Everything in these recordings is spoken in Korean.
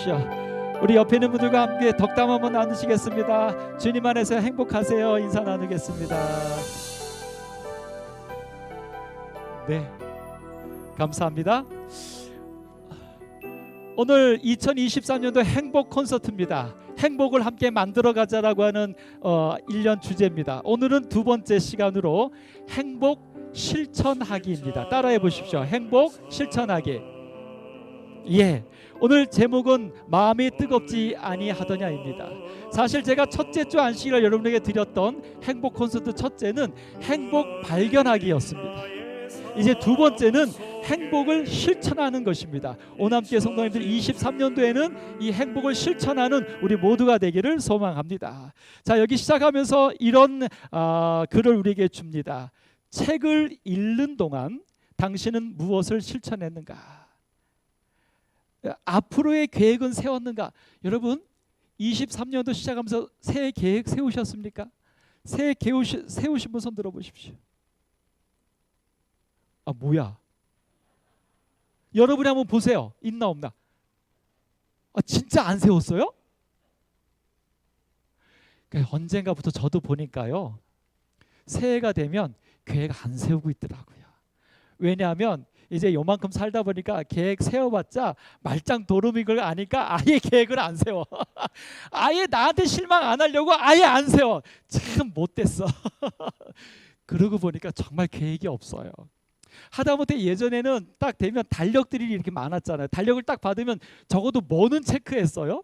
주십시오. 우리 옆에 있는 분들과 함께 덕담 한번 나누시겠습니다. 주님 안에서 행복하세요. 인사 나누겠습니다. 네, 감사합니다. 오늘 2023년도 행복 콘서트입니다. 행복을 함께 만들어가자라고 하는 1년 주제입니다. 오늘은 두 번째 시간으로 행복 실천하기입니다. 따라해 보십시오. 행복 실천하기. 예, 오늘 제목은 마음이 뜨겁지 아니하더냐입니다. 사실 제가 첫째 주 안식일을 여러분에게 드렸던 행복 콘서트 첫째는 행복 발견하기였습니다. 이제 두 번째는 행복을 실천하는 것입니다. 오남교회 성도님들 23년도에는 이 행복을 실천하는 우리 모두가 되기를 소망합니다. 자, 여기 시작하면서 이런 글을 우리에게 줍니다. 책을 읽는 동안 당신은 무엇을 실천했는가? 앞으로의 계획은 세웠는가? 여러분 23년도 시작하면서 새해 계획 세우셨습니까? 새해 계획 세우신 분 손 들어보십시오. 아, 뭐야? 여러분이 한번 보세요. 있나 없나? 아, 진짜 안 세웠어요? 그러니까 언젠가부터 저도 보니까요, 새해가 되면 계획 안 세우고 있더라고요. 왜냐하면 이제 요만큼 살다 보니까 계획 세워봤자 말짱 도루묵인 걸 아니까 아예 계획을 안 세워. 아예 나한테 실망 안 하려고 아예 안 세워. 참 못됐어. 그러고 보니까 정말 계획이 없어요. 하다못해 예전에는 딱 되면 달력들이 이렇게 많았잖아요. 달력을 딱 받으면 적어도 뭐는 체크했어요?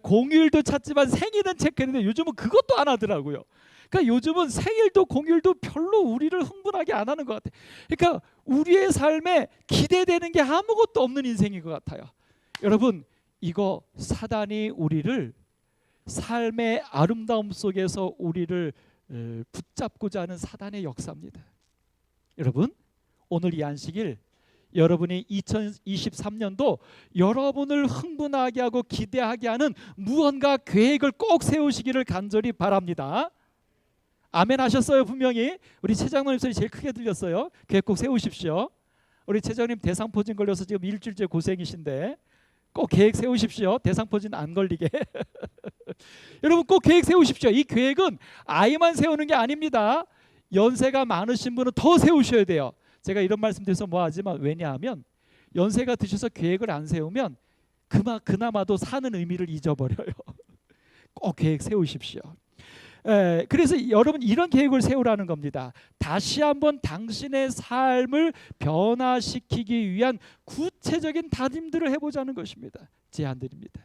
공휴일도 찾지만 생일은 체크했는데 요즘은 그것도 안 하더라고요. 그러니까 요즘은 생일도 공휴일도 별로 우리를 흥분하게 안 하는 것 같아요. 그러니까 우리의 삶에 기대되는 게 아무것도 없는 인생인 것 같아요. 여러분, 이거 사단이 우리를 삶의 아름다움 속에서 우리를 붙잡고자 하는 사단의 역사입니다. 여러분, 오늘 이 안식일 여러분이 2023년도 여러분을 흥분하게 하고 기대하게 하는 무언가 계획을 꼭 세우시기를 간절히 바랍니다. 아멘 하셨어요? 분명히 우리 최장로님 소리 제일 크게 들렸어요. 계획 꼭 세우십시오. 우리 최장로님 대상포진 걸려서 지금 일주일째 고생이신데 꼭 계획 세우십시오. 대상포진 안 걸리게. 여러분 꼭 계획 세우십시오. 이 계획은 아이만 세우는 게 아닙니다. 연세가 많으신 분은 더 세우셔야 돼요. 제가 이런 말씀 드려서 뭐하지만, 왜냐하면 연세가 드셔서 계획을 안 세우면 그나마도 사는 의미를 잊어버려요. 꼭 계획 세우십시오. 그래서 여러분 이런 계획을 세우라는 겁니다. 다시 한번 당신의 삶을 변화시키기 위한 구체적인 다짐들을 해보자는 것입니다. 제안드립니다.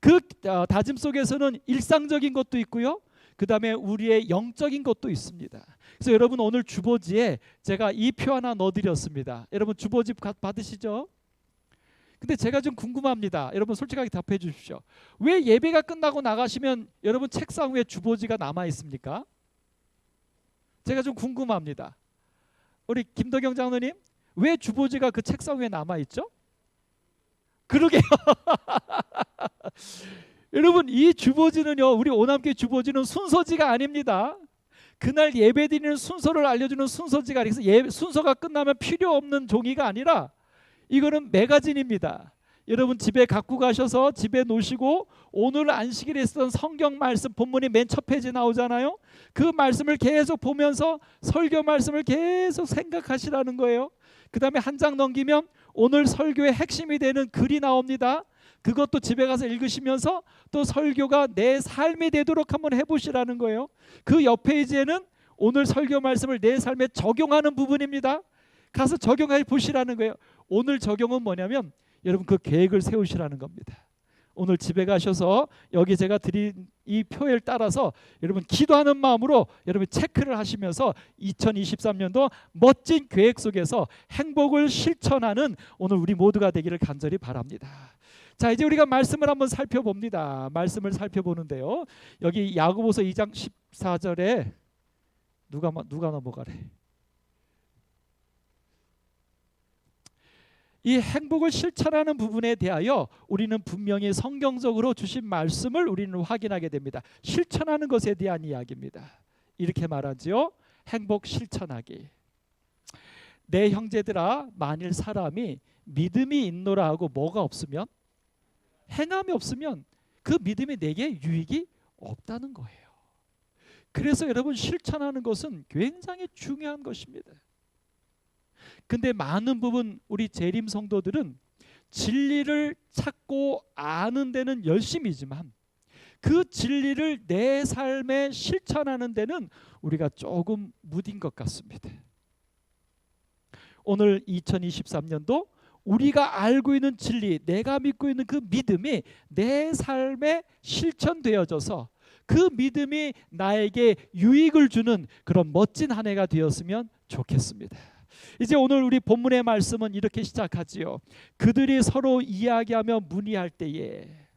그 다짐 속에서는 일상적인 것도 있고요, 그 다음에 우리의 영적인 것도 있습니다. 그래서 여러분 오늘 주보지에 제가 이 표 하나 넣어드렸습니다. 여러분 주보지 받으시죠? 근데 제가 좀 궁금합니다. 여러분 솔직하게 답해 주십시오. 왜 예배가 끝나고 나가시면 여러분 책상 위에 주보지가 남아 있습니까? 제가 좀 궁금합니다. 우리 김덕영 장로님, 왜 주보지가 그 책상 위에 남아 있죠? 그러게요. 여러분 이 주보지는요, 우리 오남교회 주보지는 순서지가 아닙니다. 그날 예배드리는 순서를 알려주는 순서지가 아니라 순서가 끝나면 필요 없는 종이가 아니라 이거는 매거진입니다. 여러분 집에 갖고 가셔서 집에 놓으시고 오늘 안식일에 쓰던 성경 말씀 본문이 맨 첫 페이지 나오잖아요. 그 말씀을 계속 보면서 설교 말씀을 계속 생각하시라는 거예요. 그 다음에 한 장 넘기면 오늘 설교의 핵심이 되는 글이 나옵니다. 그것도 집에 가서 읽으시면서 또 설교가 내 삶이 되도록 한번 해보시라는 거예요. 그 옆 페이지에는 오늘 설교 말씀을 내 삶에 적용하는 부분입니다. 가서 적용해 보시라는 거예요. 오늘 적용은 뭐냐면 여러분 그 계획을 세우시라는 겁니다. 오늘 집에 가셔서 여기 제가 드린 이 표에 따라서 여러분 기도하는 마음으로 여러분 체크를 하시면서 2023년도 멋진 계획 속에서 행복을 실천하는 오늘 우리 모두가 되기를 간절히 바랍니다. 자, 이제 우리가 말씀을 한번 살펴봅니다. 말씀을 살펴보는데요, 여기 야고보서 2장 14절에 누가 넘어가래? 이 행복을 실천하는 부분에 대하여 우리는 분명히 성경적으로 주신 말씀을 우리는 확인하게 됩니다. 실천하는 것에 대한 이야기입니다. 이렇게 말하지요. 행복 실천하기. 내 형제들아, 만일 사람이 믿음이 있노라 하고 뭐가 없으면? 행함이 없으면 그 믿음이 내게 유익이 없다는 거예요. 그래서 여러분, 실천하는 것은 굉장히 중요한 것입니다. 근데 많은 부분 우리 재림 성도들은 진리를 찾고 아는 데는 열심이지만 그 진리를 내 삶에 실천하는 데는 우리가 조금 무딘 것 같습니다. 오늘 2023년도 우리가 알고 있는 진리, 내가 믿고 있는 그 믿음이 내 삶에 실천되어져서 그 믿음이 나에게 유익을 주는 그런 멋진 한 해가 되었으면 좋겠습니다. 이제 오늘 우리 본문의 말씀은 이렇게 시작하지요. 그들이 서로 이야기하며 문의할 때에,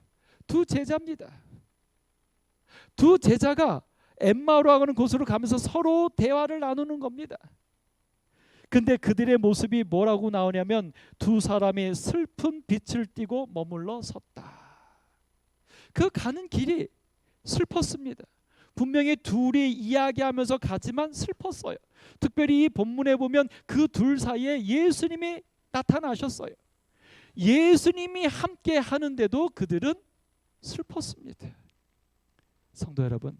두 제자입니다. 두 제자가 엠마오라고 하는 곳으로 가면서 서로 대화를 나누는 겁니다. 근데 그들의 모습이 뭐라고 나오냐면 두 사람이 슬픈 빛을 띠고 머물러 섰다. 그 가는 길이 슬펐습니다. 분명히 둘이 이야기하면서 가지만 슬펐어요. 특별히 이 본문에 보면 그 둘 사이에 예수님이 나타나셨어요. 예수님이 함께 하는데도 그들은 슬펐습니다. 성도 여러분,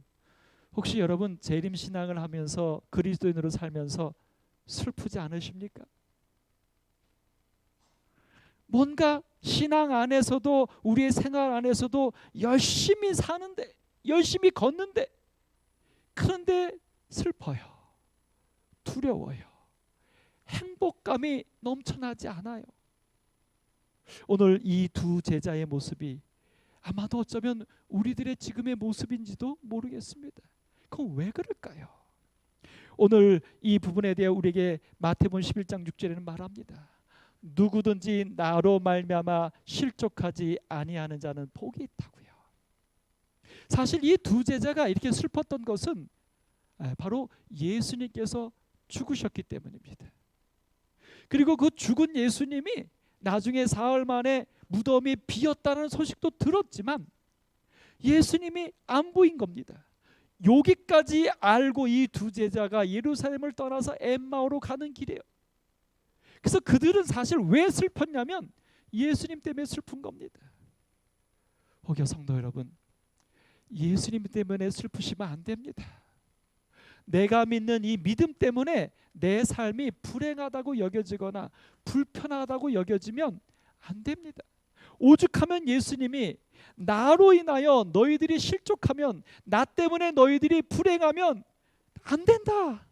혹시 여러분 재림 신앙을 하면서 그리스도인으로 살면서 슬프지 않으십니까? 뭔가 신앙 안에서도 우리의 생활 안에서도 열심히 사는데, 열심히 걷는데, 그런데 슬퍼요. 두려워요. 행복감이 넘쳐나지 않아요. 오늘 이 두 제자의 모습이 아마도 어쩌면 우리들의 지금의 모습인지도 모르겠습니다. 그럼 왜 그럴까요? 오늘 이 부분에 대해 우리에게 마태복음 11장 6절에는 말합니다. 누구든지 나로 말미암아 실족하지 아니하는 자는 복이 있다고요. 사실 이 두 제자가 이렇게 슬펐던 것은 바로 예수님께서 죽으셨기 때문입니다. 그리고 그 죽은 예수님이 나중에 사흘 만에 무덤이 비었다는 소식도 들었지만 예수님이 안 보인 겁니다. 여기까지 알고 이 두 제자가 예루살렘을 떠나서 엠마오로 가는 길이에요. 그래서 그들은 사실 왜 슬펐냐면 예수님 때문에 슬픈 겁니다. 혹여 성도 여러분, 예수님 때문에 슬프시면 안 됩니다. 내가 믿는 이 믿음 때문에 내 삶이 불행하다고 여겨지거나 불편하다고 여겨지면 안 됩니다. 오죽하면 예수님이 나로 인하여 너희들이 실족하면, 나 때문에 너희들이 불행하면 안 된다.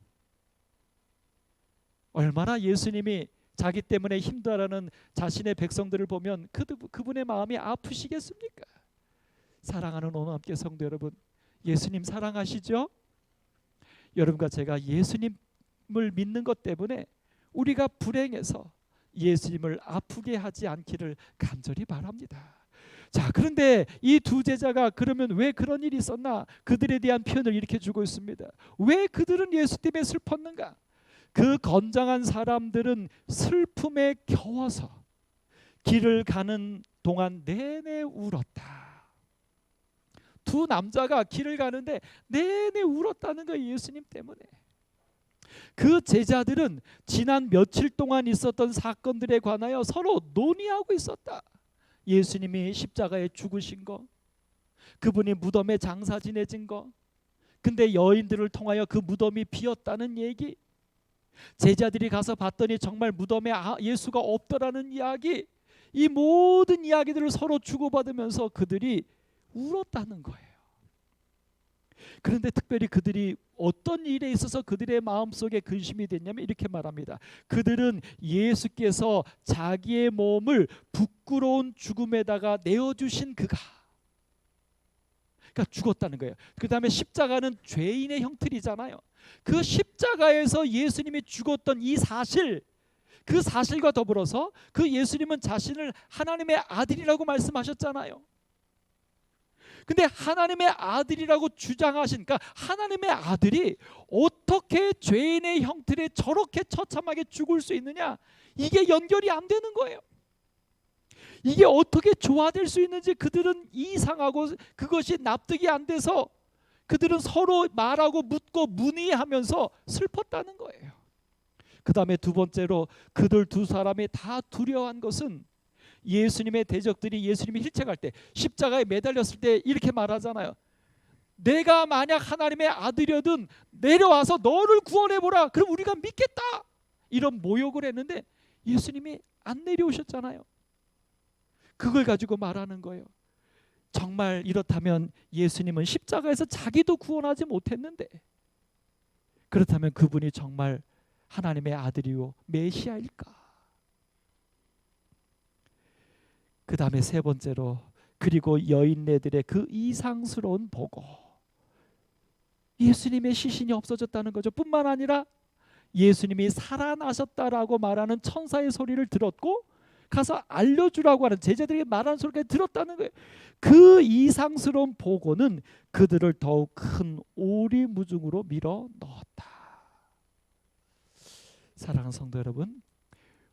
얼마나 예수님이 자기 때문에 힘들어하는 자신의 백성들을 보면 그분의 마음이 아프시겠습니까? 사랑하는 오늘 함께 성도 여러분, 예수님 사랑하시죠? 여러분과 제가 예수님을 믿는 것 때문에 우리가 불행해서 예수님을 아프게 하지 않기를 간절히 바랍니다. 자, 그런데 이 두 제자가 그러면 왜 그런 일이 있었나? 그들에 대한 표현을 이렇게 주고 있습니다. 왜 그들은 예수 때문에 슬펐는가? 그 건장한 사람들은 슬픔에 겨워서 길을 가는 동안 내내 울었다. 두 남자가 길을 가는데 내내 울었다는 거예요. 예수님 때문에. 그 제자들은 지난 며칠 동안 있었던 사건들에 관하여 서로 논의하고 있었다. 예수님이 십자가에 죽으신 거, 그분이 무덤에 장사 지내진 거, 근데 여인들을 통하여 그 무덤이 비었다는 얘기, 제자들이 가서 봤더니 정말 무덤에 예수가 없더라는 이야기, 이 모든 이야기들을 서로 주고받으면서 그들이 울었다는 거예요. 그런데 특별히 그들이 어떤 일에 있어서 그들의 마음속에 근심이 됐냐면 이렇게 말합니다. 그들은 예수께서 자기의 몸을 부끄러운 죽음에다가 내어주신 그가, 그러니까 죽었다는 거예요. 그 다음에 십자가는 죄인의 형틀이잖아요. 그 십자가에서 예수님이 죽었던 이 사실, 그 사실과 더불어서 그 예수님은 자신을 하나님의 아들이라고 말씀하셨잖아요. 근데 하나님의 아들이라고 주장하신, 그러니까 하나님의 아들이 어떻게 죄인의 형틀에 저렇게 처참하게 죽을 수 있느냐, 이게 연결이 안 되는 거예요. 이게 어떻게 조화될 수 있는지 그들은 이상하고 그것이 납득이 안 돼서 그들은 서로 말하고 묻고 문의하면서 슬펐다는 거예요. 그 다음에 두 번째로 그들 두 사람이 다 두려워한 것은 예수님의 대적들이 예수님이 힐책할 때, 십자가에 매달렸을 때 이렇게 말하잖아요. 내가 만약 하나님의 아들이거든 내려와서 너를 구원해보라. 그럼 우리가 믿겠다. 이런 모욕을 했는데 예수님이 안 내려오셨잖아요. 그걸 가지고 말하는 거예요. 정말 이렇다면 예수님은 십자가에서 자기도 구원하지 못했는데, 그렇다면 그분이 정말 하나님의 아들이요 메시아일까? 그 다음에 세 번째로, 그리고 여인네들의 그 이상스러운 보고. 예수님의 시신이 없어졌다는 거죠. 뿐만 아니라 예수님이 살아나셨다라고 말하는 천사의 소리를 들었고 가서 알려주라고 하는 제자들에게 말하는 소리까지 들었다는 거예요. 그 이상스러운 보고는 그들을 더욱 큰 오리무중으로 밀어 넣었다. 사랑하는 성도 여러분,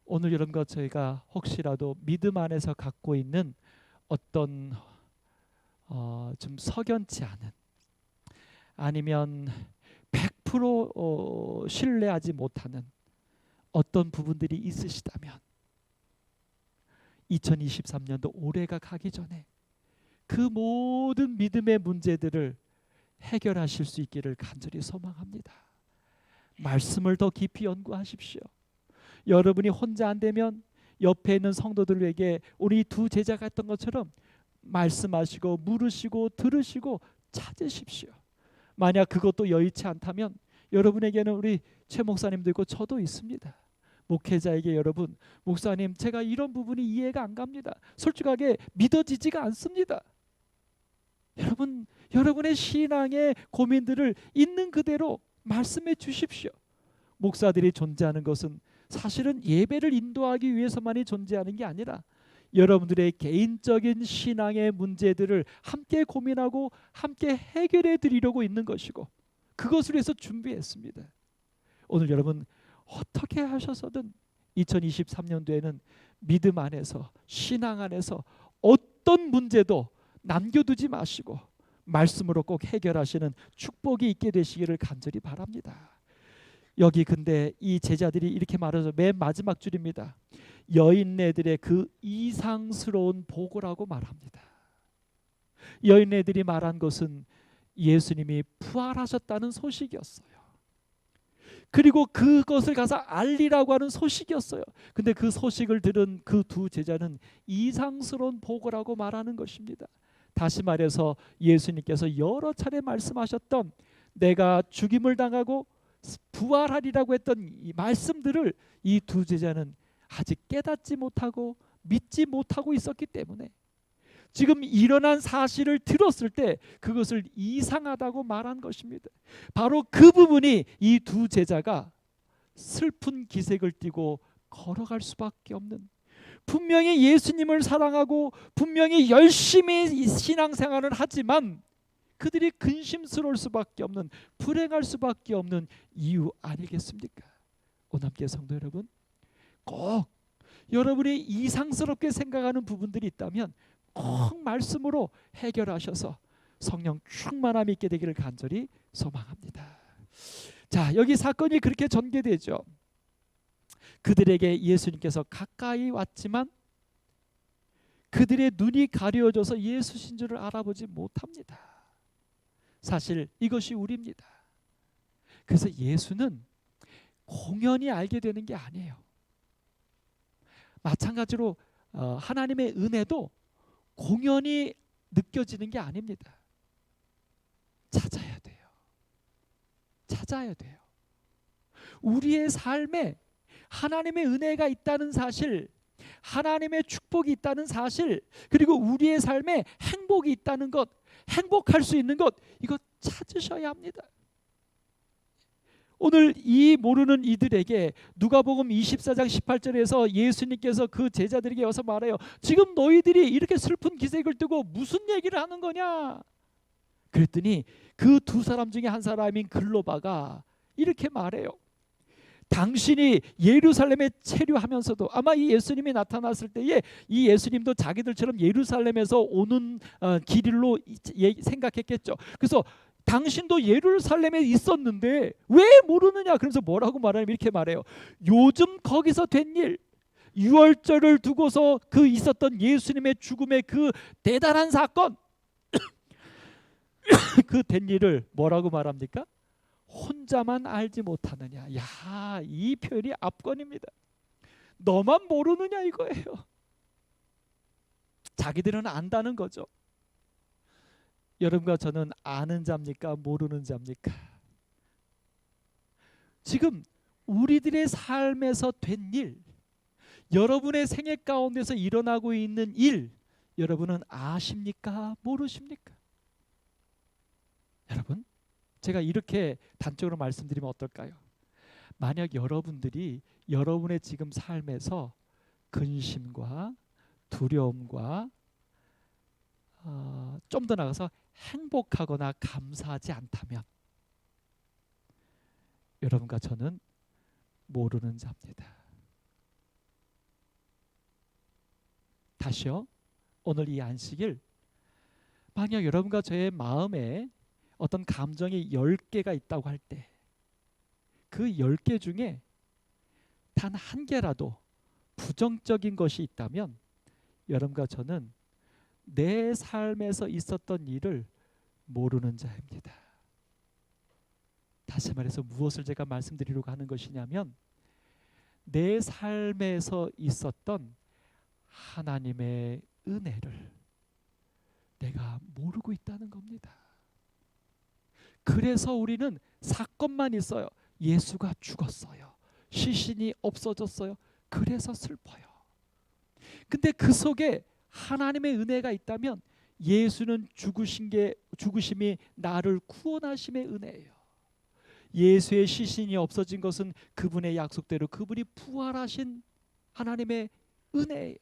오늘 이런 것 저희가 혹시라도 믿음 안에서 갖고 있는 어떤 좀 석연치 않은, 아니면 100% 신뢰하지 못하는 어떤 부분들이 있으시다면 2023년도 올해가 가기 전에 그 모든 믿음의 문제들을 해결하실 수 있기를 간절히 소망합니다. 말씀을 더 깊이 연구하십시오. 여러분이 혼자 안 되면 옆에 있는 성도들에게 우리 두 제자가 했던 것처럼 말씀하시고 물으시고 들으시고 찾으십시오. 만약 그것도 여의치 않다면 여러분에게는 우리 최 목사님도 있고 저도 있습니다. 목회자에게 여러분, 목사님 제가 이런 부분이 이해가 안 갑니다. 솔직하게 믿어지지가 않습니다. 여러분의 신앙의 고민들을 있는 그대로 말씀해 주십시오. 목사들이 존재하는 것은 사실은 예배를 인도하기 위해서만이 존재하는 게 아니라 여러분들의 개인적인 신앙의 문제들을 함께 고민하고 함께 해결해 드리려고 있는 것이고, 그것을 위해서 준비했습니다. 오늘 여러분 어떻게 하셔서든 2023년도에는 믿음 안에서, 신앙 안에서 어떤 문제도 남겨두지 마시고 말씀으로 꼭 해결하시는 축복이 있게 되시기를 간절히 바랍니다. 여기 근데 이 제자들이 이렇게 말해서 맨 마지막 줄입니다. 여인네들의 그 이상스러운 보고라고 말합니다. 여인네들이 말한 것은 예수님이 부활하셨다는 소식이었어요. 그리고 그것을 가서 알리라고 하는 소식이었어요. 근데 그 소식을 들은 그 두 제자는 이상스러운 보고라고 말하는 것입니다. 다시 말해서 예수님께서 여러 차례 말씀하셨던 내가 죽임을 당하고 부활하리라고 했던 이 말씀들을 이 두 제자는 아직 깨닫지 못하고 믿지 못하고 있었기 때문에 지금 일어난 사실을 들었을 때 그것을 이상하다고 말한 것입니다. 바로 그 부분이 이 두 제자가 슬픈 기색을 띠고 걸어갈 수밖에 없는, 분명히 예수님을 사랑하고 분명히 열심히 신앙생활을 하지만 그들이 근심스러울 수밖에 없는, 불행할 수밖에 없는 이유 아니겠습니까? 오늘 함께 성도 여러분, 꼭 여러분이 이상스럽게 생각하는 부분들이 있다면 꼭 말씀으로 해결하셔서 성령 충만함이 있게 되기를 간절히 소망합니다. 자, 여기 사건이 그렇게 전개되죠. 그들에게 예수님께서 가까이 왔지만 그들의 눈이 가려져서 예수신 줄을 알아보지 못합니다. 사실 이것이 우리입니다. 그래서 예수는 공연히 알게 되는 게 아니에요. 마찬가지로 하나님의 은혜도 공연히 느껴지는 게 아닙니다. 찾아야 돼요. 찾아야 돼요. 우리의 삶에 하나님의 은혜가 있다는 사실, 하나님의 축복이 있다는 사실, 그리고 우리의 삶에 행복이 있다는 것, 행복할 수 있는 것, 이거 찾으셔야 합니다. 오늘 이 모르는 이들에게 누가복음 24장 18절에서 예수님께서 그 제자들에게 와서 말해요. 지금 너희들이 이렇게 슬픈 기색을 띠고 무슨 얘기를 하는 거냐? 그랬더니 그 두 사람 중에 한 사람인 글로바가 이렇게 말해요. 당신이 예루살렘에 체류하면서도 아마 이 예수님이 나타났을 때에 이 예수님도 자기들처럼 예루살렘에서 오는 길로 생각했겠죠. 그래서 당신도 예루살렘에 있었는데 왜 모르느냐? 그래서 뭐라고 말하냐면 이렇게 말해요. 요즘 거기서 된 일, 유월절을 두고서 그 있었던 예수님의 죽음의 그 대단한 사건, 그 된 일을 뭐라고 말합니까? 혼자만 알지 못하느냐. 야, 이 표현이 압권입니다. 너만 모르느냐 이거예요. 자기들은 안다는 거죠. 여러분과 저는 아는 자입니까? 모르는 자입니까? 지금 우리들의 삶에서 된 일, 여러분의 생애 가운데서 일어나고 있는 일, 여러분은 아십니까? 모르십니까? 여러분, 제가 이렇게 단적으로 말씀드리면 어떨까요? 만약 여러분들이 여러분의 지금 삶에서 근심과 두려움과 좀 더 나가서 행복하거나 감사하지 않다면 여러분과 저는 모르는 자입니다. 다시요. 오늘 이 안식일, 만약 여러분과 저의 마음에 어떤 감정이 10개가 있다고 할 때 그 10개 중에 단 한 개라도 부정적인 것이 있다면 여러분과 저는 내 삶에서 있었던 일을 모르는 자입니다. 다시 말해서 무엇을 제가 말씀드리려고 하는 것이냐면 내 삶에서 있었던 하나님의 은혜를 내가 모르고 있다는 겁니다. 그래서 우리는 사건만 있어요. 예수가 죽었어요. 시신이 없어졌어요. 그래서 슬퍼요. 근데 그 속에 하나님의 은혜가 있다면 예수는 죽으심이 나를 구원하심의 은혜예요. 예수의 시신이 없어진 것은 그분의 약속대로 그분이 부활하신 하나님의 은혜예요.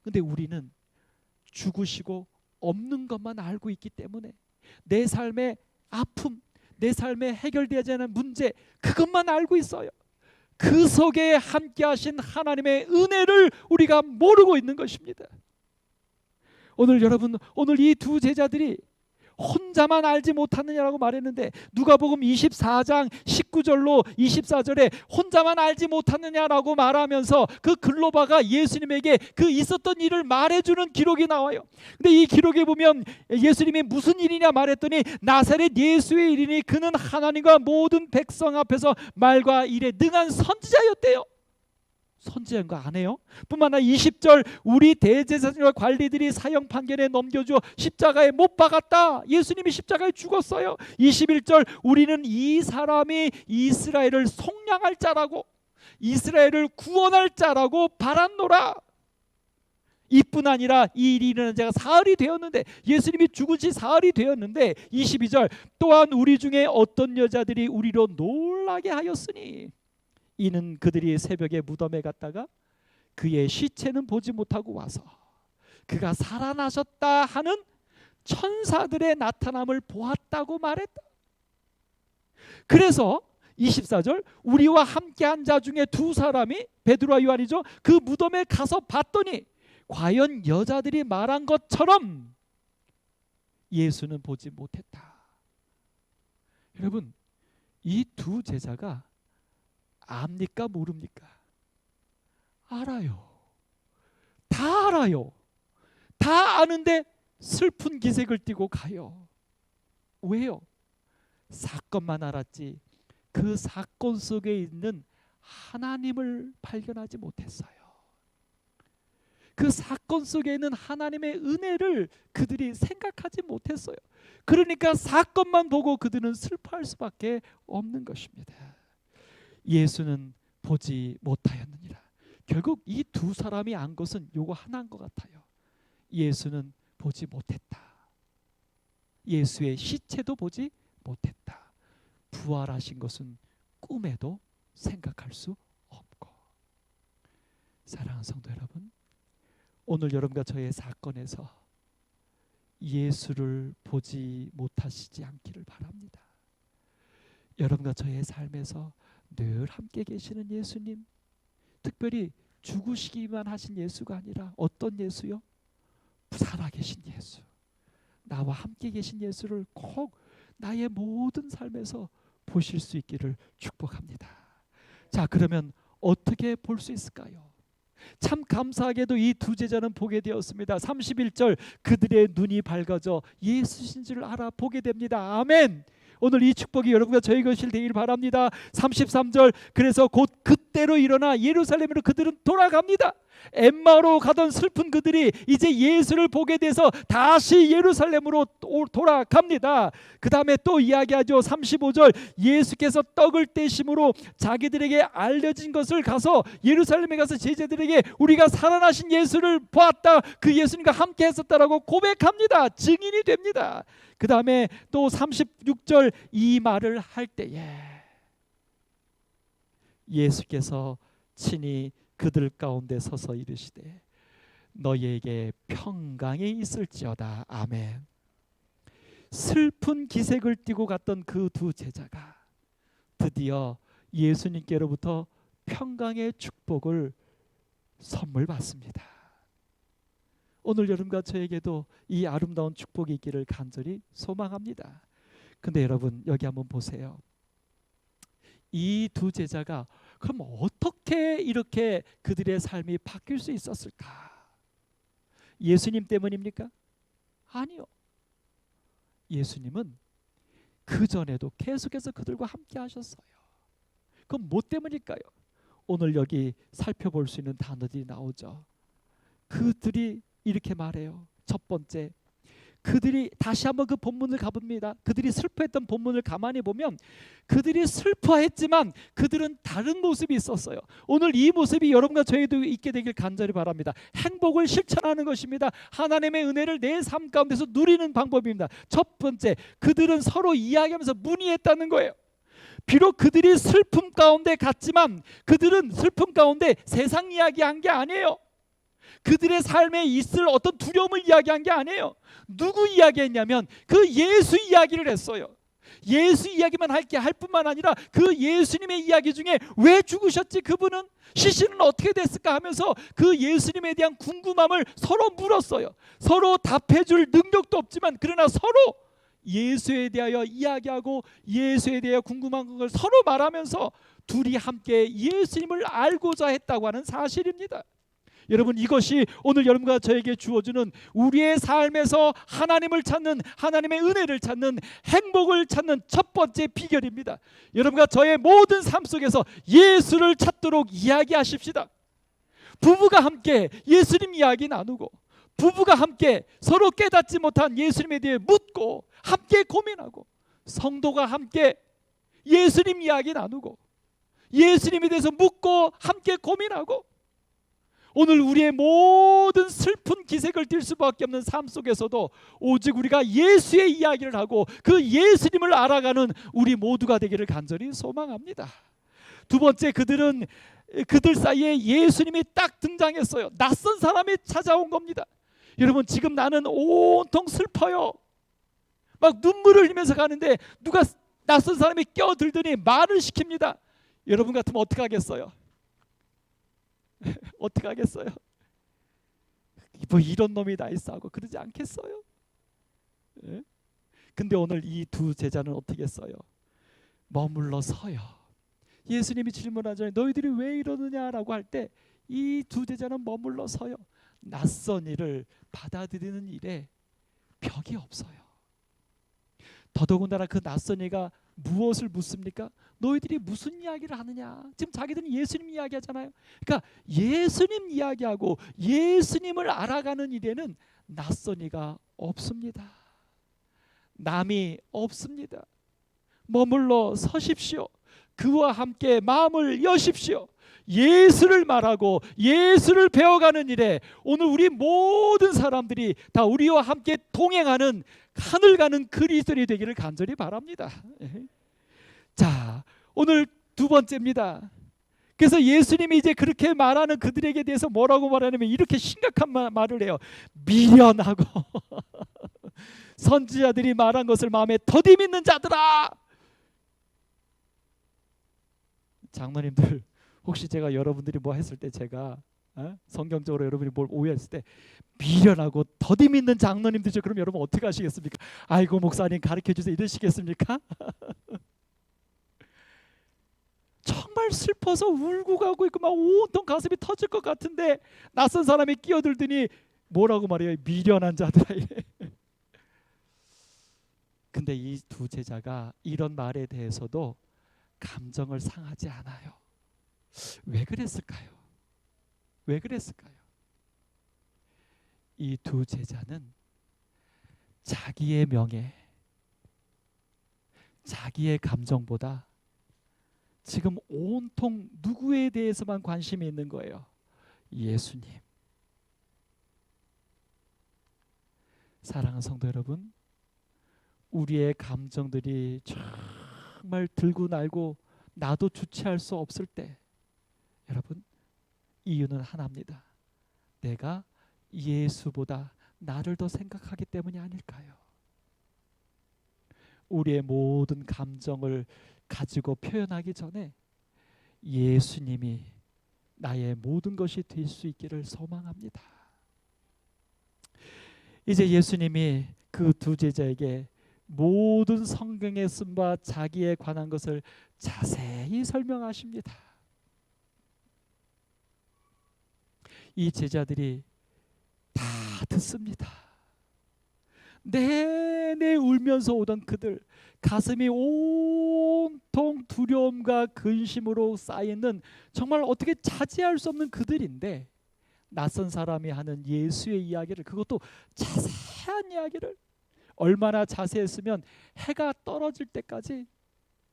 근데 우리는 죽으시고 없는 것만 알고 있기 때문에 내 삶의 아픔, 내 삶에 해결되지 않은 문제, 그것만 알고 있어요. 그 속에 함께 하신 하나님의 은혜를 우리가 모르고 있는 것입니다. 오늘 여러분, 오늘 이 두 제자들이 혼자만 알지 못하느냐라고 말했는데 누가복음 24장 19절로 24절에 혼자만 알지 못하느냐라고 말하면서 그 글로바가 예수님에게 그 있었던 일을 말해주는 기록이 나와요. 근데 이 기록에 보면 예수님이 무슨 일이냐 말했더니 나사렛 예수의 일이니 그는 하나님과 모든 백성 앞에서 말과 일에 능한 선지자였대요. 선지자인 거 안 해요? 뿐만 아니라 20절 우리 대제사장과 관리들이 사형 판결에 넘겨주어 십자가에 못 박았다. 예수님이 십자가에 죽었어요. 21절 우리는 이 사람이 이스라엘을 속량할 자라고 이스라엘을 구원할 자라고 바랐노라. 이뿐 아니라 이 일이 일어난 자가 사흘이 되었는데 예수님이 죽은 지 사흘이 되었는데 22절 또한 우리 중에 어떤 여자들이 우리로 놀라게 하였으니 이는 그들이 새벽에 무덤에 갔다가 그의 시체는 보지 못하고 와서 그가 살아나셨다 하는 천사들의 나타남을 보았다고 말했다. 그래서 24절 우리와 함께한 자 중에 두 사람이 베드로와 요한이죠. 그 무덤에 가서 봤더니 과연 여자들이 말한 것처럼 예수는 보지 못했다. 여러분, 이 두 제자가 압니까 모릅니까? 알아요. 다 알아요. 다 아는데 슬픈 기색을 띠고 가요. 왜요? 사건만 알았지 그 사건 속에 있는 하나님을 발견하지 못했어요. 그 사건 속에 있는 하나님의 은혜를 그들이 생각하지 못했어요. 그러니까 사건만 보고 그들은 슬퍼할 수밖에 없는 것입니다. 예수는 보지 못하였느니라. 결국 이 두 사람이 안 것은 요거 하나인 것 같아요. 예수는 보지 못했다. 예수의 시체도 보지 못했다. 부활하신 것은 꿈에도 생각할 수 없고. 사랑하는 성도 여러분, 오늘 여러분과 저의 사건에서 예수를 보지 못하시지 않기를 바랍니다. 여러분과 저의 삶에서 늘 함께 계시는 예수님, 특별히 죽으시기만 하신 예수가 아니라 어떤 예수요? 살아계신 예수, 나와 함께 계신 예수를 꼭 나의 모든 삶에서 보실 수 있기를 축복합니다. 자, 그러면 어떻게 볼 수 있을까요? 참 감사하게도 이 두 제자는 보게 되었습니다. 31절 그들의 눈이 밝아져 예수신 줄 알아보게 됩니다. 아멘. 오늘 이 축복이 여러분과 저희 것이 되길 바랍니다. 33절 그래서 곧 그때로 일어나 예루살렘으로 그들은 돌아갑니다. 엠마오로 가던 슬픈 그들이 이제 예수를 보게 돼서 다시 예루살렘으로 돌아갑니다. 그 다음에 또 이야기하죠. 35절 예수께서 떡을 떼심으로 자기들에게 알려진 것을 가서 예루살렘에 가서 제자들에게 우리가 살아나신 예수를 보았다, 그 예수님과 함께 했었다라고 고백합니다. 증인이 됩니다. 그 다음에 또 36절 이 말을 할 때에 예수께서 친히 그들 가운데 서서 이르시되 너희에게 평강이 있을지어다. 아멘. 슬픈 기색을 띠고 갔던 그 두 제자가 드디어 예수님께로부터 평강의 축복을 선물 받습니다. 오늘 여러분과 저에게도 이 아름다운 축복이 있기를 간절히 소망합니다. 근데 여러분 여기 한번 보세요. 이 두 제자가 그럼 어떻게 이렇게 그들의 삶이 바뀔 수 있었을까? 예수님 때문입니까? 아니요. 예수님은 그 전에도 계속해서 그들과 함께 하셨어요. 그럼 뭐 때문일까요? 오늘 여기 살펴볼 수 있는 단어들이 나오죠. 그들이 이렇게 말해요. 첫 번째, 그들이 다시 한번 그 본문을 가봅니다. 그들이 슬퍼했던 본문을 가만히 보면 그들이 슬퍼했지만 그들은 다른 모습이 있었어요. 오늘 이 모습이 여러분과 저희도 있게 되길 간절히 바랍니다. 행복을 실천하는 것입니다. 하나님의 은혜를 내 삶 가운데서 누리는 방법입니다. 첫 번째, 그들은 서로 이야기하면서 문의했다는 거예요. 비록 그들이 슬픔 가운데 갔지만 그들은 슬픔 가운데 세상 이야기한 게 아니에요. 그들의 삶에 있을 어떤 두려움을 이야기한 게 아니에요. 누구 이야기했냐면 그 예수 이야기를 했어요. 예수 이야기만 할 뿐만 아니라 그 예수님의 이야기 중에 왜 죽으셨지, 그분은 시신은 어떻게 됐을까 하면서 그 예수님에 대한 궁금함을 서로 물었어요. 서로 답해줄 능력도 없지만 그러나 서로 예수에 대하여 이야기하고 예수에 대하여 궁금한 걸 서로 말하면서 둘이 함께 예수님을 알고자 했다고 하는 사실입니다. 여러분, 이것이 오늘 여러분과 저에게 주어주는 우리의 삶에서 하나님을 찾는, 하나님의 은혜를 찾는, 행복을 찾는 첫 번째 비결입니다. 여러분과 저의 모든 삶 속에서 예수를 찾도록 이야기하십시다. 부부가 함께 예수님 이야기 나누고, 부부가 함께 서로 깨닫지 못한 예수님에 대해 묻고 함께 고민하고, 성도가 함께 예수님 이야기 나누고 예수님에 대해서 묻고 함께 고민하고, 오늘 우리의 모든 슬픈 기색을 띌 수밖에 없는 삶 속에서도 오직 우리가 예수의 이야기를 하고 그 예수님을 알아가는 우리 모두가 되기를 간절히 소망합니다. 두 번째, 그들 사이에 예수님이 딱 등장했어요. 낯선 사람이 찾아온 겁니다. 여러분, 지금 나는 온통 슬퍼요. 막 눈물을 흘리면서 가는데 누가 낯선 사람이 껴들더니 말을 시킵니다. 여러분 같으면 어떻게 하겠어요? 어떻게 하겠어요? 뭐 이런 놈이 다 있어 하고 그러지 않겠어요? 예? 근데 오늘 이 두 제자는 어떻게 했어요? 머물러 서요. 예수님이 질문하잖아요. 너희들이 왜 이러느냐라고 할 때 이 두 제자는 머물러 서요. 낯선 일을 받아들이는 일에 벽이 없어요. 더더군다나 그 낯선 이가 무엇을 묻습니까? 너희들이 무슨 이야기를 하느냐? 지금 자기들은 예수님 이야기하잖아요. 그러니까 예수님 이야기하고 예수님을 알아가는 일에는 낯선 이가 없습니다. 남이 없습니다. 머물러 서십시오. 그와 함께 마음을 여십시오. 예수를 말하고 예수를 배워가는 일에 오늘 우리 모든 사람들이 다 우리와 함께 동행하는 하늘 가는 그리스도인이 되기를 간절히 바랍니다. 자, 오늘 두 번째입니다. 그래서 예수님이 이제 그렇게 말하는 그들에게 대해서 뭐라고 말하냐면 이렇게 심각한 말을 해요. 미련하고 선지자들이 말한 것을 마음에 더디 믿는 자들아. 장로님들, 혹시 제가 여러분들이 뭐 했을 때 제가 성경적으로 여러분이 뭘 오해했을 때 미련하고 더디 믿는 장로님들이죠. 그럼 여러분 어떻게 하시겠습니까? 아이고 목사님 가르쳐 주세요 이러시겠습니까? 정말 슬퍼서 울고 가고 있고 막 온통 가슴이 터질 것 같은데 낯선 사람이 끼어들더니 뭐라고 말해요? 미련한 자들아 이래. 근데 이 두 제자가 이런 말에 대해서도 감정을 상하지 않아요. 왜 그랬을까요? 왜 그랬을까요? 이 두 제자는 자기의 명예, 자기의 감정보다 지금 온통 누구에 대해서만 관심이 있는 거예요. 예수님. 사랑하는 성도 여러분, 우리의 감정들이 정말 들고 날고 나도 주체할 수 없을 때, 여러분, 이유는 하나입니다. 내가 예수보다 나를 더 생각하기 때문이 아닐까요? 우리의 모든 감정을 가지고 표현하기 전에 예수님이 나의 모든 것이 될 수 있기를 소망합니다. 이제 예수님이 그 두 제자에게 모든 성경에 쓴 바 자기에 관한 것을 자세히 설명하십니다. 이 제자들이 다 듣습니다. 내내 울면서 오던 그들, 가슴이 온통 두려움과 근심으로 쌓이는 정말 어떻게 차지할 수 없는 그들인데, 낯선 사람이 하는 예수의 이야기를, 그것도 자세한 이야기를, 얼마나 자세했으면 해가 떨어질 때까지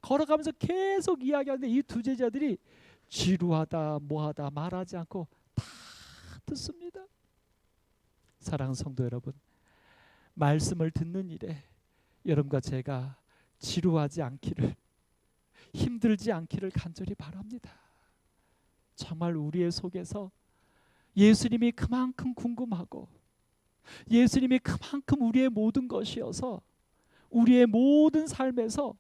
걸어가면서 계속 이야기하는데 이 두 제자들이 지루하다 뭐하다 말하지 않고 다 듣습니다. 사랑하는 성도 여러분, 말씀을 듣는 일에 여러분과 제가 지루하지 않기를, 힘들지 않기를 간절히 바랍니다. 정말 우리의 속에서 예수님이 그만큼 궁금하고 예수님이 그만큼 우리의 모든 것이어서 우리의 모든 삶에서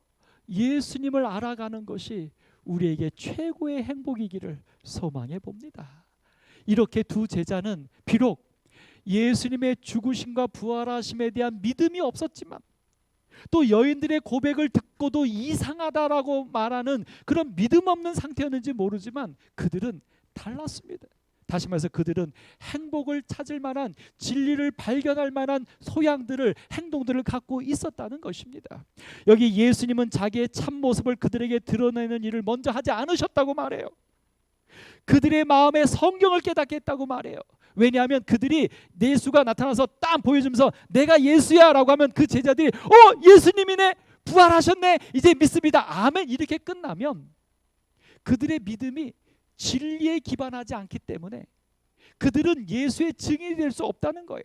예수님을 알아가는 것이 우리에게 최고의 행복이기를 소망해 봅니다. 이렇게 두 제자는 비록 예수님의 죽으심과 부활하심에 대한 믿음이 없었지만, 또 여인들의 고백을 듣고도 이상하다라고 말하는 그런 믿음 없는 상태였는지 모르지만 그들은 달랐습니다. 다시 말해서 그들은 행복을 찾을 만한, 진리를 발견할 만한 소양들을, 행동들을 갖고 있었다는 것입니다. 여기 예수님은 자기의 참모습을 그들에게 드러내는 일을 먼저 하지 않으셨다고 말해요. 그들의 마음에 성경을 깨닫게 했다고 말해요. 왜냐하면 그들이 예수가 나타나서 딱 보여주면서 내가 예수야 라고 하면 그 제자들이 예수님이네, 부활하셨네, 이제 믿습니다, 아멘, 이렇게 끝나면 그들의 믿음이 진리에 기반하지 않기 때문에 그들은 예수의 증인이 될 수 없다는 거예요.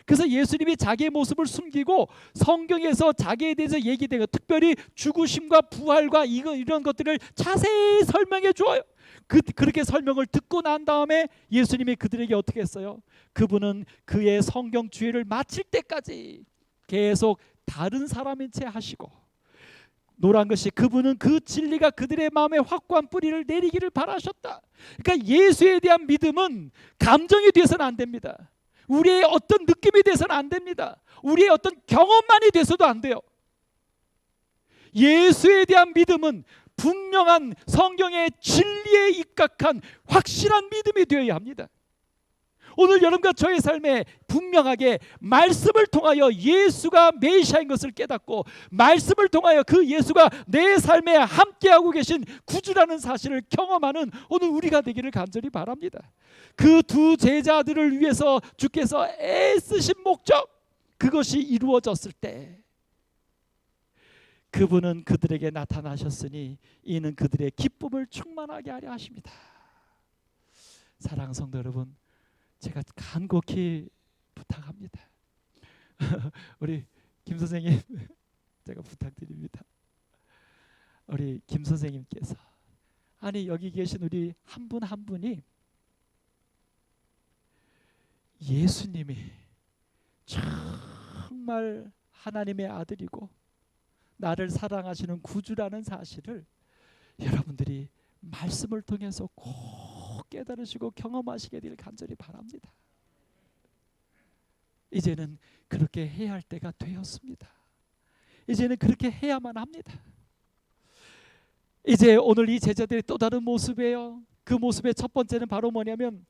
그래서 예수님이 자기의 모습을 숨기고 성경에서 자기에 대해서 얘기되고, 특별히 죽으심과 부활과 이런 것들을 자세히 설명해 주어요. 그렇게 설명을 듣고 난 다음에 예수님이 그들에게 어떻게 했어요? 그분은 그의 성경 주의를 마칠 때까지 계속 다른 사람인 채 하시고, 노란 것이 그분은 그 진리가 그들의 마음에 확고한 뿌리를 내리기를 바라셨다. 그러니까 예수에 대한 믿음은 감정이 돼서는 안 됩니다. 우리의 어떤 느낌이 돼서는 안 됩니다. 우리의 어떤 경험만이 돼서도 안 돼요. 예수에 대한 믿음은 분명한 성경의 진리에 입각한 확실한 믿음이 되어야 합니다. 오늘 여러분과 저의 삶에 분명하게 말씀을 통하여 예수가 메시아인 것을 깨닫고, 말씀을 통하여 그 예수가 내 삶에 함께하고 계신 구주라는 사실을 경험하는 오늘 우리가 되기를 간절히 바랍니다. 그 두 제자들을 위해서 주께서 애쓰신 목적, 그것이 이루어졌을 때 그분은 그들에게 나타나셨으니 이는 그들의 기쁨을 충만하게 하려 하십니다. 사랑하는 성도 여러분, 제가 간곡히 부탁합니다. 우리 김 선생님 제가 부탁드립니다. 우리 김 선생님께서, 아니 여기 계신 우리 한 분 한 분이 예수님이 정말 하나님의 아들이고 나를 사랑하시는 구주라는 사실을 여러분들이 말씀을 통해서 꼭 깨달으시고 경험하시게 되길 간절히 바랍니다. 이제는 그렇게 해야 할 때가 되었습니다. 이제는 그렇게 해야만 합니다. 이제 오늘 이 제자들의 또 다른 모습이에요. 그 모습의 첫 번째는 바로 뭐냐면,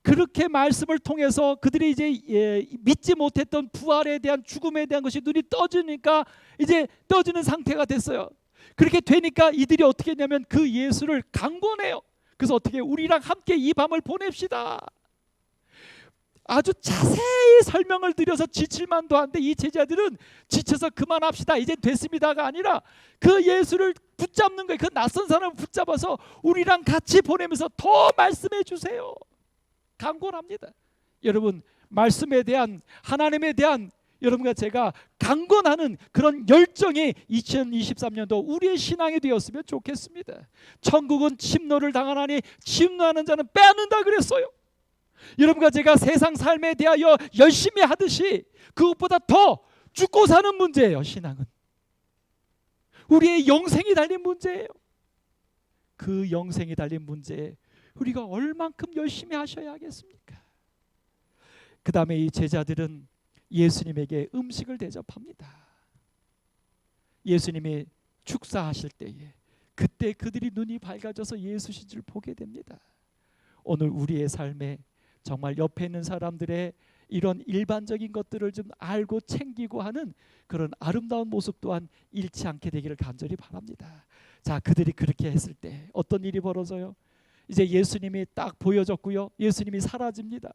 그렇게 말씀을 통해서 그들이 이제 믿지 못했던 부활에 대한, 죽음에 대한 것이 눈이 떠지니까 이제 떠지는 상태가 됐어요. 그렇게 되니까 이들이 어떻게 했냐면 그 예수를 강권해요. 그래서 어떻게, 우리랑 함께 이 밤을 보냅시다. 아주 자세히 설명을 드려서 지칠만도 한데 이 제자들은 지쳐서 그만합시다, 이제 됐습니다가 아니라 그 예수를 붙잡는 거예요. 그 낯선 사람을 붙잡아서 우리랑 같이 보내면서 더 말씀해 주세요. 강권합니다. 여러분, 말씀에 대한, 하나님에 대한 여러분과 제가 강권하는 그런 열정이 2023년도 우리의 신앙이 되었으면 좋겠습니다. 천국은 침노를 당하나니 침노하는 자는 빼앗는다 그랬어요. 여러분과 제가 세상 삶에 대하여 열심히 하듯이 그것보다 더 죽고 사는 문제예요. 신앙은 우리의 영생이 달린 문제예요. 그 영생이 달린 문제에 우리가 얼만큼 열심히 하셔야 하겠습니까? 그 다음에 이 제자들은 예수님에게 음식을 대접합니다. 예수님이 축사하실 때에 그때 그들이 눈이 밝아져서 예수신 줄 보게 됩니다. 오늘 우리의 삶에 정말 옆에 있는 사람들의 이런 일반적인 것들을 좀 알고 챙기고 하는 그런 아름다운 모습 또한 잃지 않게 되기를 간절히 바랍니다. 자, 그들이 그렇게 했을 때 어떤 일이 벌어져요? 이제 예수님이 딱 보여졌고요. 예수님이 사라집니다.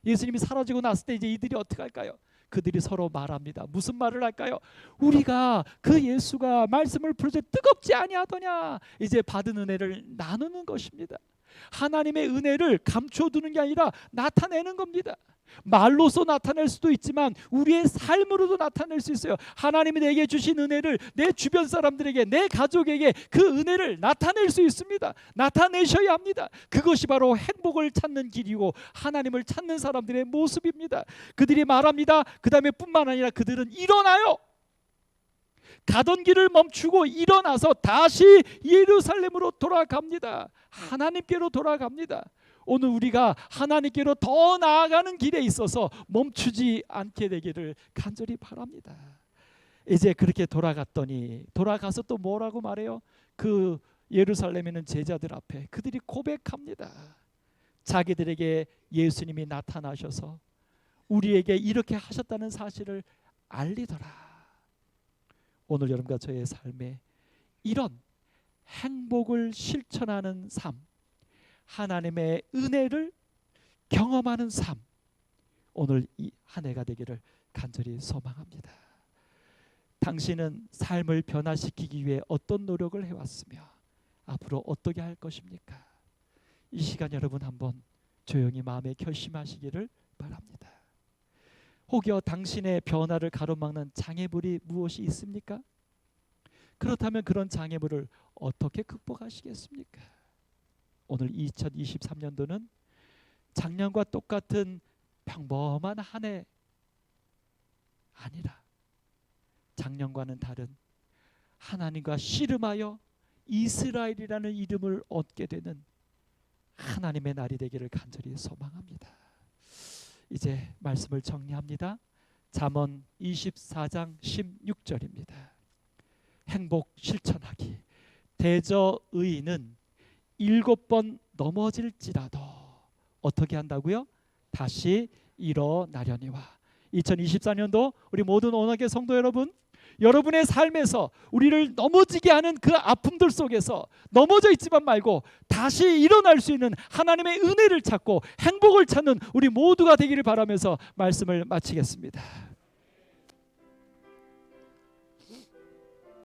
예수님이 사라지고 났을 때 이제 이들이 어떻게 할까요? 그들이 서로 말합니다. 무슨 말을 할까요? 우리가 그 예수가 말씀을 풀어줘 뜨겁지 아니하더냐. 이제 받은 은혜를 나누는 것입니다. 하나님의 은혜를 감춰두는 게 아니라 나타내는 겁니다. 말로서 나타낼 수도 있지만 우리의 삶으로도 나타낼 수 있어요. 하나님이 내게 주신 은혜를 내 주변 사람들에게, 내 가족에게 그 은혜를 나타낼 수 있습니다. 나타내셔야 합니다. 그것이 바로 행복을 찾는 길이고 하나님을 찾는 사람들의 모습입니다. 그들이 말합니다. 그 다음에 뿐만 아니라 그들은 일어나요. 가던 길을 멈추고 일어나서 다시 예루살렘으로 돌아갑니다. 하나님께로 돌아갑니다. 오늘 우리가 하나님께로 더 나아가는 길에 있어서 멈추지 않게 되기를 간절히 바랍니다. 이제 그렇게 돌아갔더니, 돌아가서 또 뭐라고 말해요? 그 예루살렘에 있는 제자들 앞에 그들이 고백합니다. 자기들에게 예수님이 나타나셔서 우리에게 이렇게 하셨다는 사실을 알리더라. 오늘 여러분과 저의 삶에 이런 행복을 실천하는 삶, 하나님의 은혜를 경험하는 삶, 오늘 이 한 해가 되기를 간절히 소망합니다. 당신은 삶을 변화시키기 위해 어떤 노력을 해왔으며 앞으로 어떻게 할 것입니까? 이 시간 여러분 한번 조용히 마음에 결심하시기를 바랍니다. 혹여 당신의 변화를 가로막는 장애물이 무엇이 있습니까? 그렇다면 그런 장애물을 어떻게 극복하시겠습니까? 오늘 2023년도는 작년과 똑같은 평범한 한 해 아니라 작년과는 다른 하나님과 씨름하여 이스라엘이라는 이름을 얻게 되는 하나님의 날이 되기를 간절히 소망합니다. 이제 말씀을 정리합니다. 잠언 24장 16절입니다. 행복 실천하기. 대저 의인은 7번 넘어질지라도 어떻게 한다고요? 다시 일어나려니와. 2024년도 우리 모든 언어계 성도 여러분, 여러분의 삶에서 우리를 넘어지게 하는 그 아픔들 속에서 넘어져 있지만 말고 다시 일어날 수 있는 하나님의 은혜를 찾고 행복을 찾는 우리 모두가 되기를 바라면서 말씀을 마치겠습니다.